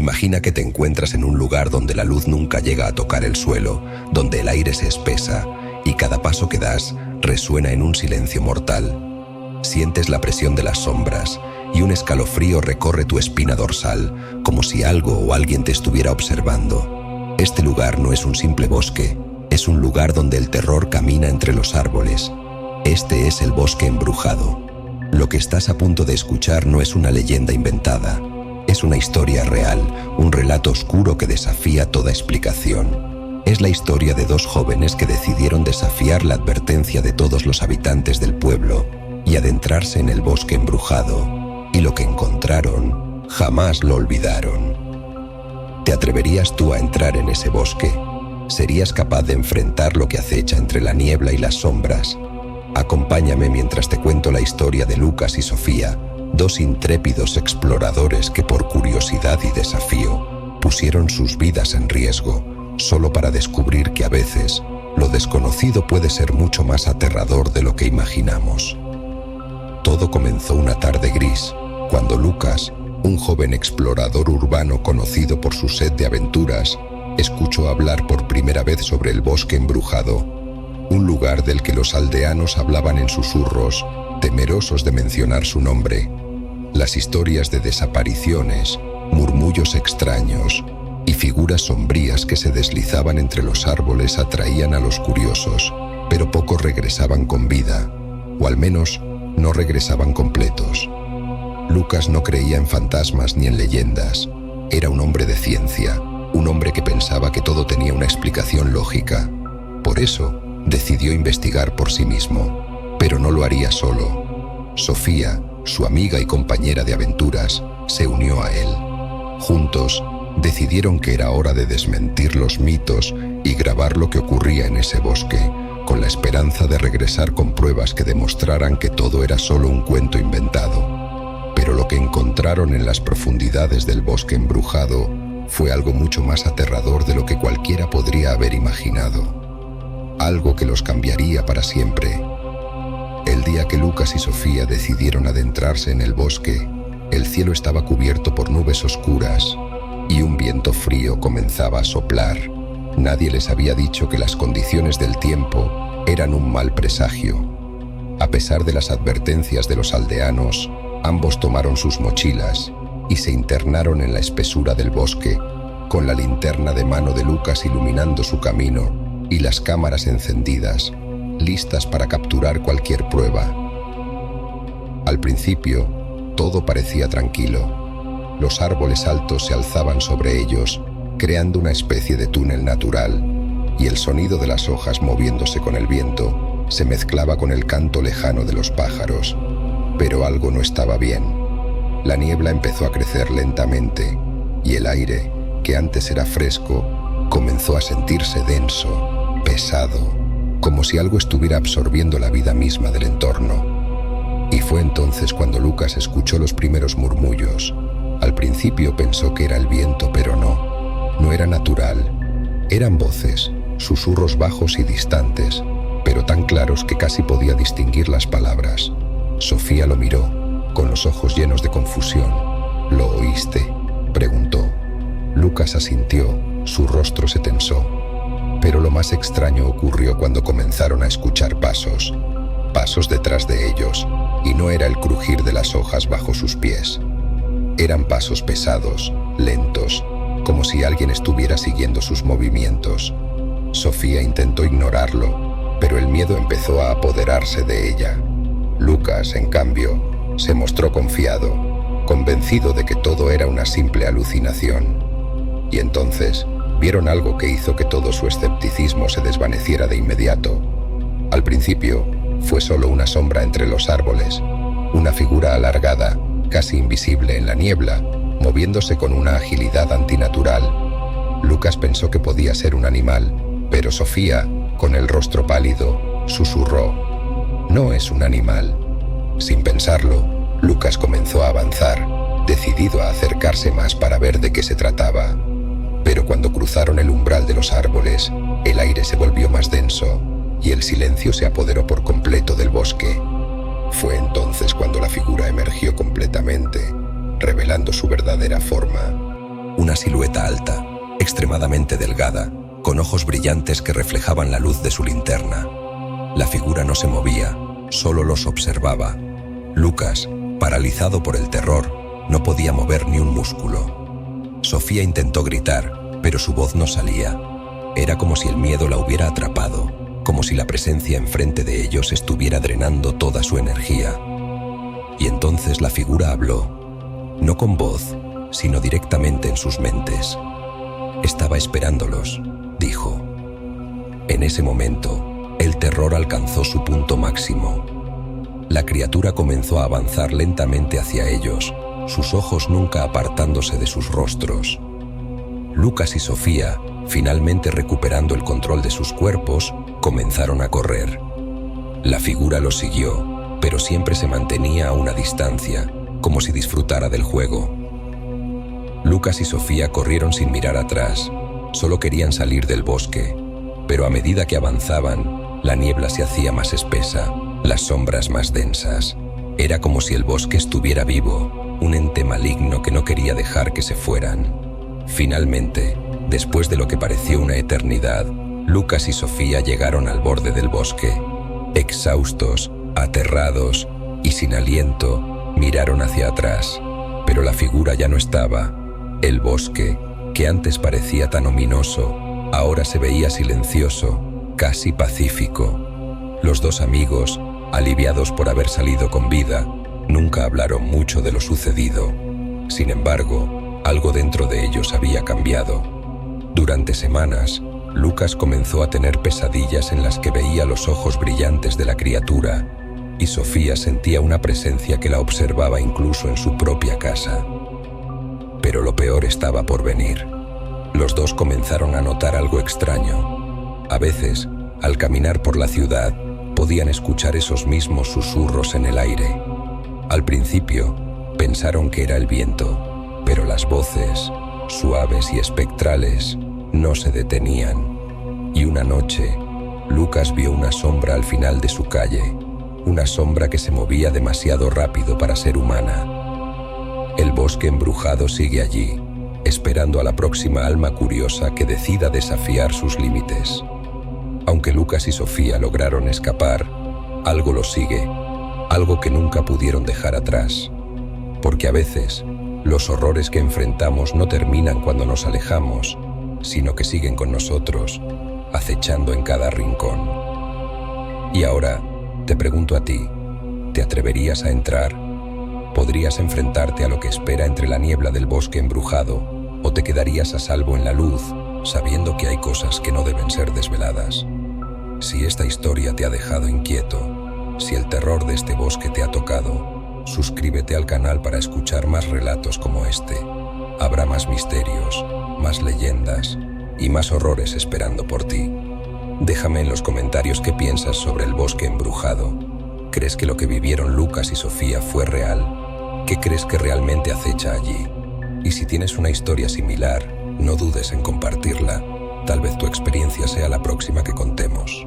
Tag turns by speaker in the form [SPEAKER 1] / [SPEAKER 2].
[SPEAKER 1] Imagina que te encuentras en un lugar donde la luz nunca llega a tocar el suelo, donde el aire se espesa y cada paso que das resuena en un silencio mortal. Sientes la presión de las sombras y un escalofrío recorre tu espina dorsal, como si algo o alguien te estuviera observando. Este lugar no es un simple bosque, es un lugar donde el terror camina entre los árboles. Este es el bosque embrujado. Lo que estás a punto de escuchar no es una leyenda inventada. Es una historia real, un relato oscuro que desafía toda explicación. Es la historia de dos jóvenes que decidieron desafiar la advertencia de todos los habitantes del pueblo y adentrarse en el bosque embrujado. Y lo que encontraron, jamás lo olvidaron. ¿Te atreverías tú a entrar en ese bosque? ¿Serías capaz de enfrentar lo que acecha entre la niebla y las sombras? Acompáñame mientras te cuento la historia de Lucas y Sofía, dos intrépidos exploradores que por curiosidad y desafío pusieron sus vidas en riesgo, solo para descubrir que a veces lo desconocido puede ser mucho más aterrador de lo que imaginamos. Todo comenzó una tarde gris, cuando Lucas, un joven explorador urbano conocido por su sed de aventuras, escuchó hablar por primera vez sobre el bosque embrujado, un lugar del que los aldeanos hablaban en susurros, temerosos de mencionar su nombre. Las historias de desapariciones, murmullos extraños y figuras sombrías que se deslizaban entre los árboles atraían a los curiosos, pero pocos regresaban con vida, o al menos no regresaban completos. Lucas no creía en fantasmas ni en leyendas. Era un hombre de ciencia, un hombre que pensaba que todo tenía una explicación lógica. Por eso, decidió investigar por sí mismo, pero no lo haría solo. Sofía, su amiga y compañera de aventuras, se unió a él. Juntos, decidieron que era hora de desmentir los mitos y grabar lo que ocurría en ese bosque, con la esperanza de regresar con pruebas que demostraran que todo era solo un cuento inventado. Pero lo que encontraron en las profundidades del bosque embrujado fue algo mucho más aterrador de lo que cualquiera podría haber imaginado. Algo que los cambiaría para siempre. El día que Lucas y Sofía decidieron adentrarse en el bosque, el cielo estaba cubierto por nubes oscuras y un viento frío comenzaba a soplar. Nadie les había dicho que las condiciones del tiempo eran un mal presagio. A pesar de las advertencias de los aldeanos, ambos tomaron sus mochilas y se internaron en la espesura del bosque, con la linterna de mano de Lucas iluminando su camino y las cámaras encendidas, listas para capturar cualquier prueba. Al principio, todo parecía tranquilo. Los árboles altos se alzaban sobre ellos, creando una especie de túnel natural, y el sonido de las hojas moviéndose con el viento se mezclaba con el canto lejano de los pájaros. Pero algo no estaba bien. La niebla empezó a crecer lentamente, y el aire, que antes era fresco, comenzó a sentirse denso, pesado, como si algo estuviera absorbiendo la vida misma del entorno. Y fue entonces cuando Lucas escuchó los primeros murmullos. Al principio pensó que era el viento, pero no era natural. Eran voces, susurros bajos y distantes, pero tan claros que casi podía distinguir las palabras. Sofía lo miró, con los ojos llenos de confusión. ¿Lo oíste?, preguntó. Lucas asintió, su rostro se tensó. Pero lo más extraño ocurrió cuando comenzaron a escuchar pasos detrás de ellos, y no era el crujir de las hojas bajo sus pies. Eran pasos pesados, lentos, como si alguien estuviera siguiendo sus movimientos. Sofía intentó ignorarlo, pero el miedo empezó a apoderarse de ella. Lucas, en cambio, se mostró confiado, convencido de que todo era una simple alucinación. Y entonces vieron algo que hizo que todo su escepticismo se desvaneciera de inmediato. Al principio, fue solo una sombra entre los árboles, una figura alargada, casi invisible en la niebla, moviéndose con una agilidad antinatural. Lucas pensó que podía ser un animal, pero Sofía, con el rostro pálido, susurró: «No es un animal». Sin pensarlo, Lucas comenzó a avanzar, decidido a acercarse más para ver de qué se trataba. Pero cuando cruzaron el umbral de los árboles, el aire se volvió más denso y el silencio se apoderó por completo del bosque. Fue entonces cuando la figura emergió completamente, revelando su verdadera forma. Una una silueta alta, extremadamente delgada, con ojos brillantes que reflejaban la luz de su linterna. La figura no se movía, solo los observaba. Lucas, paralizado por el terror, no podía mover ni un músculo. Sofía intentó gritar, pero su voz no salía. Era como si el miedo la hubiera atrapado, como si la presencia enfrente de ellos estuviera drenando toda su energía. Y entonces la figura habló, no con voz, sino directamente en sus mentes. Estaba esperándolos, dijo. En ese momento, el terror alcanzó su punto máximo. La criatura comenzó a avanzar lentamente hacia ellos, sus ojos nunca apartándose de sus rostros. Lucas y Sofía, finalmente recuperando el control de sus cuerpos, comenzaron a correr. La figura los siguió, pero siempre se mantenía a una distancia, como si disfrutara del juego. Lucas y Sofía corrieron sin mirar atrás, solo querían salir del bosque, pero a medida que avanzaban, la niebla se hacía más espesa, las sombras más densas. Era como si el bosque estuviera vivo, un ente maligno que no quería dejar que se fueran. Finalmente, después de lo que pareció una eternidad, Lucas y Sofía llegaron al borde del bosque. Exhaustos, aterrados y sin aliento, miraron hacia atrás, pero la figura ya no estaba. El bosque, que antes parecía tan ominoso, ahora se veía silencioso, casi pacífico. Los dos amigos, aliviados por haber salido con vida, nunca hablaron mucho de lo sucedido. Sin embargo, algo dentro de ellos había cambiado. Durante semanas, Lucas comenzó a tener pesadillas en las que veía los ojos brillantes de la criatura, y Sofía sentía una presencia que la observaba incluso en su propia casa. Pero lo peor estaba por venir. Los dos comenzaron a notar algo extraño. A veces, al caminar por la ciudad, podían escuchar esos mismos susurros en el aire. Al principio, pensaron que era el viento, pero las voces, suaves y espectrales, no se detenían. Y una noche, Lucas vio una sombra al final de su calle, una sombra que se movía demasiado rápido para ser humana. El bosque embrujado sigue allí, esperando a la próxima alma curiosa que decida desafiar sus límites. Aunque Lucas y Sofía lograron escapar, algo los sigue, algo que nunca pudieron dejar atrás. Porque a veces, los horrores que enfrentamos no terminan cuando nos alejamos, sino que siguen con nosotros, acechando en cada rincón. Y ahora, te pregunto a ti, ¿te atreverías a entrar? ¿Podrías enfrentarte a lo que espera entre la niebla del bosque embrujado? ¿O te quedarías a salvo en la luz, sabiendo que hay cosas que no deben ser desveladas? Si esta historia te ha dejado inquieto, si el terror de este bosque te ha tocado, suscríbete al canal para escuchar más relatos como este. Habrá más misterios, más leyendas y más horrores esperando por ti. Déjame en los comentarios qué piensas sobre el bosque embrujado. ¿Crees que lo que vivieron Lucas y Sofía fue real? ¿Qué crees que realmente acecha allí? Y si tienes una historia similar, no dudes en compartirla. Tal vez tu experiencia sea la próxima que contemos.